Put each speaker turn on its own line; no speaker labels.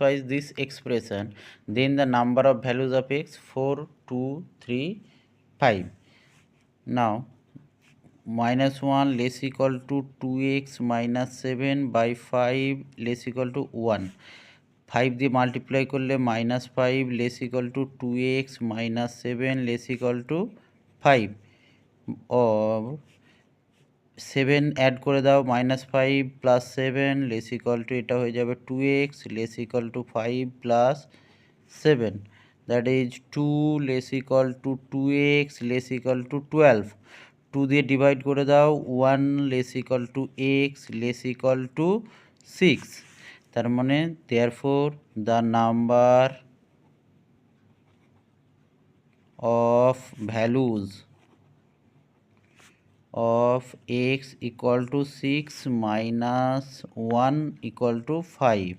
satisfies this expression, then the number of values of x 4, 2, 3, 5. Now minus 1 less equal to 2x minus 7 by 5 less equal to 1. 5 দিয়ে multiply করলে minus 5 less equal to 2x minus 7 less equal to 5 or 7 add করে দাও minus 5 plus 7 less equal to এটা হয়ে যাবে 2x less equal to 5 plus 7 that is 2 less equal to 2x less equal to 12 2 দিয়ে divide করে দাও 1 less equal to x less equal to 6 তার মানে therefore the number of values of x equal to 6 minus 1 equal to 5.